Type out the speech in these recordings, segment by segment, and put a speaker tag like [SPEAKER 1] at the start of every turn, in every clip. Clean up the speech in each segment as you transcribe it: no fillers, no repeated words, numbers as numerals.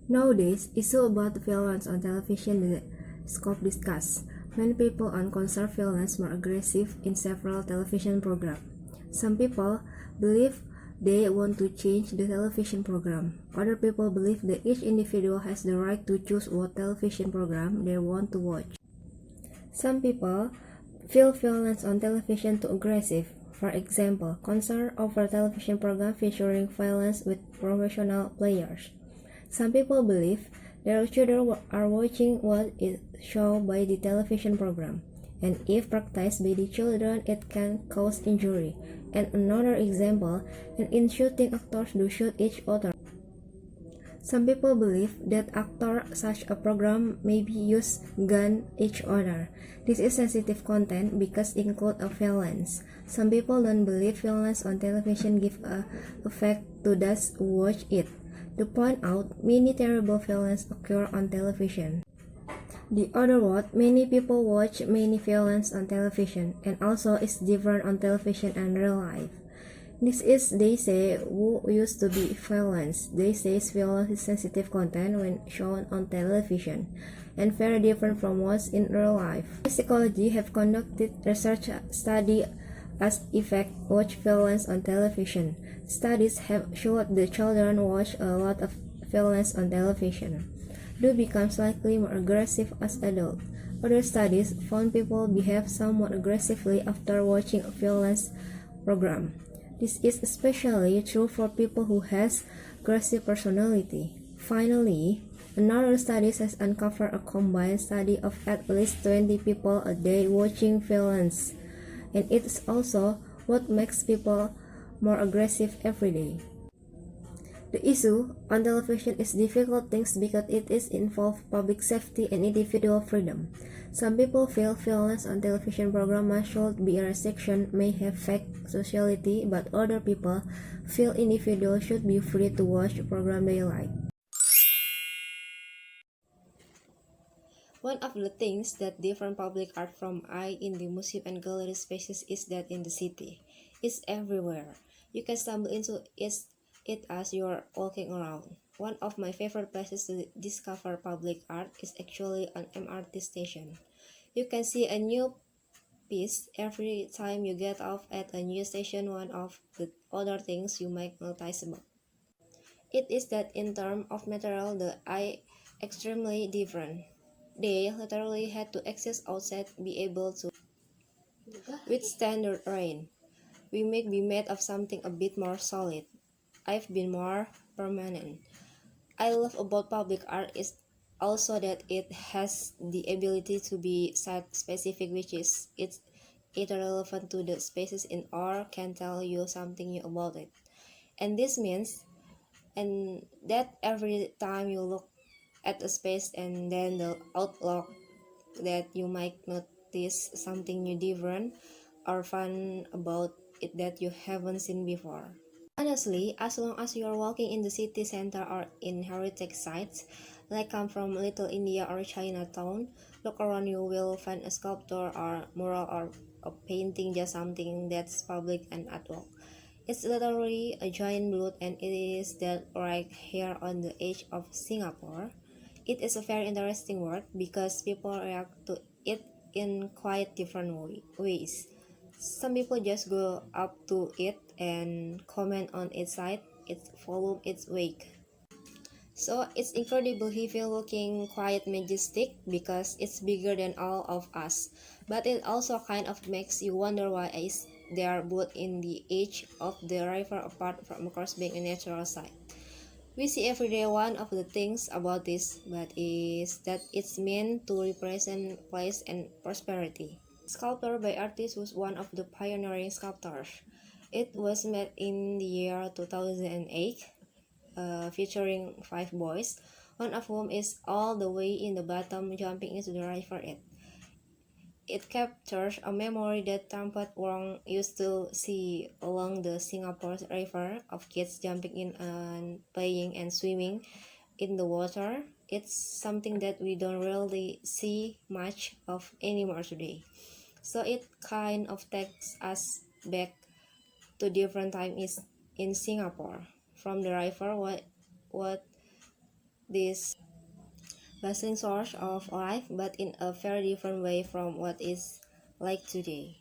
[SPEAKER 1] Nowadays, issues about violence on television the scope discussed. Many people on consider violence more aggressive in several television programs. Some people believe they want to change the television program. Other people believe that each individual has the right to choose what television program they want to watch. Some people feel violence on television too aggressive. For example, concern over television program featuring violence with professional players. Some people believe their children are watching what is shown by the television program, and if practiced by the children, it can cause injury. And another example, and in shooting, actors do shoot each other. Some people believe that actors such a program may be used gun each other. This is sensitive content because it includes a violence. Some people don't believe violence on television give a effect to those who watch it. To point out, many terrible violence occur on television. The other word, many people watch many violence on television, and also it's different on television and real life. This is, they say, who used to be violence. They say violence is sensitive content when shown on television, and very different from what's in real life. Psychology have conducted research study as effect watch violence on television. Studies have shown that children watch a lot of violence on television do become slightly more aggressive as adults. Other studies found people behave somewhat aggressively after watching a violence program. This is especially true for people who has aggressive personality. Finally, another study has uncovered a combined study of at least 20 people a day watching violence, and it is also what makes people more aggressive every day. The issue on television is difficult things because it is involve public safety and individual freedom. Some people feel violence on television programs should be a restriction may affect sociality, but other people feel individuals should be free to watch a program they like. One of the things that different public art from art in the museum and gallery spaces is that in the city. It's everywhere. You can stumble into it as you're walking around. One of my favorite places to discover public art is actually an MRT station. You can see a new piece every time you get off at a new station. One of the other things you might notice about it is that in terms of material, the eye extremely different. They literally had to access outside be able to withstand the rain. We may be made of something a bit more solid. I've been more permanent. I love about public art is also that it has the ability to be site specific, which is it's irrelevant to the spaces in or can tell you something new about it. And this means and that every time you look at a space and then the outlook that you might notice something new different or fun about it that you haven't seen before. Honestly, as long as you are walking in the city center or in heritage sites, like come from Little India or Chinatown, look around you will find a sculpture or mural or a painting, just something that's public and artwork. It's literally a giant blood and it is that right here on the edge of Singapore. It is a very interesting word because people react to it in quite different ways. Some people just go up to it and comment on its height, its volume, its weight. So it's incredible heavy looking, quite majestic because it's bigger than all of us. But it also kind of makes you wonder why is there both in the edge of the river apart from across being a natural site. We see every day one of the things about this, but is that it's meant to represent place and prosperity. Sculpture by artist was one of the pioneering sculptors. It was made in the year 2008, featuring 5 boys, one of whom is all the way in the bottom jumping into the river. It captures a memory that Tampat Wong used to see along the Singapore River of kids jumping in and playing and swimming in the water. It's something that we don't really see much of anymore today. So it kind of takes us back to different time is in Singapore. From the river, what this bustling source of life, but in a very different way from what is like today.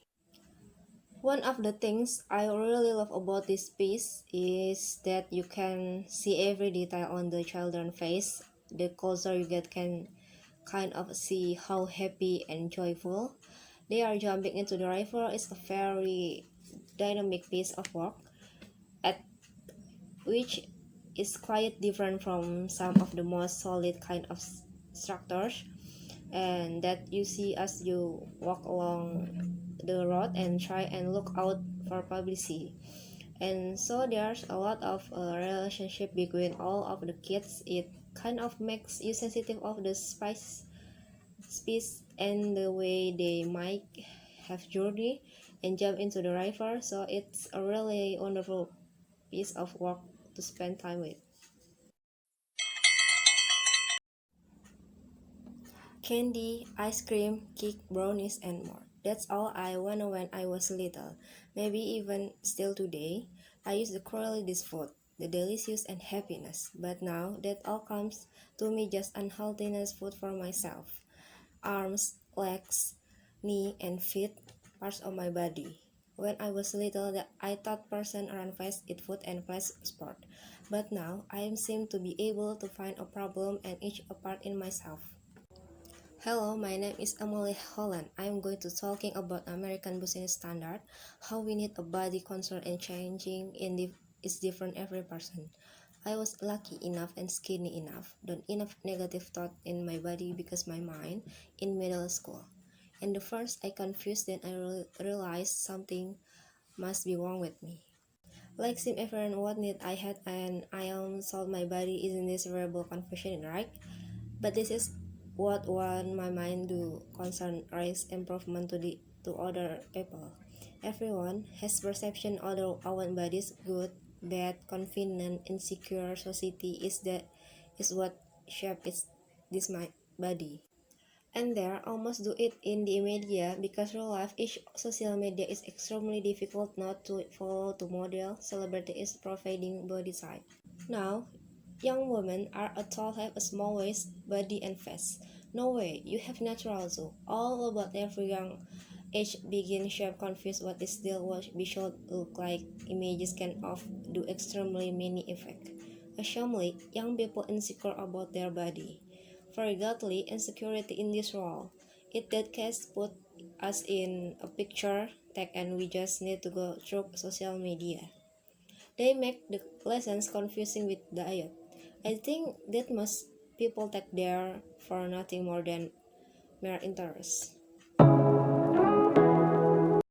[SPEAKER 1] One of the things I really love about this piece is that you can see every detail on the children's face. The closer you get can kind of see how happy and joyful they are jumping into the river. Is a very dynamic piece of work at which is quite different from some of the most solid kind of structures and that you see as you walk along the road and try and look out for publicity. And so there's a lot of relationship between all of the kids. It kind of makes you sensitive of the space and the way they might have journey and jump into the river. So it's a really wonderful piece of work to spend time with. Candy, ice cream, cake, brownies, and more. That's all I wanted when I was little. Maybe even still today. I used to cruelly this food, the delicious and happiness. But now that all comes to me just unhealthiness food for myself. Arms, legs, knee, and feet, parts of my body. When I was little, I thought person around fast eat food and play sport. But now I seem to be able to find a problem and each a part in myself. Hello, my name is Emily Holland. I am going to talking about American business standard, how we need a body concern and changing is different every person. I was lucky enough and skinny enough, don't enough negative thought in my body because my mind in middle school. And the first I confused then I realized something must be wrong with me. Like seem everyone what need I had and I am solved my body isn't this verbal confusion, right? But this is what one my mind do concern raise improvement to other people. Everyone has perception other our bodies good, bad, confident, insecure society is what shape is this my body. And there almost do it in the media because real life each social media is extremely difficult not to follow to model celebrity is providing body type. Now young women are tall, have a small waist, body, and face. No way, you have natural too. All about every young age begin shape confused what is still what we should look like. Images can of do extremely many effect. Assuredly, young people insecure about their body. Forgottly, insecurity in this role. It that case put us in a picture tag and we just need to go through social media. They make the lessons confusing with diet. I think that most people take there for nothing more than mere interest.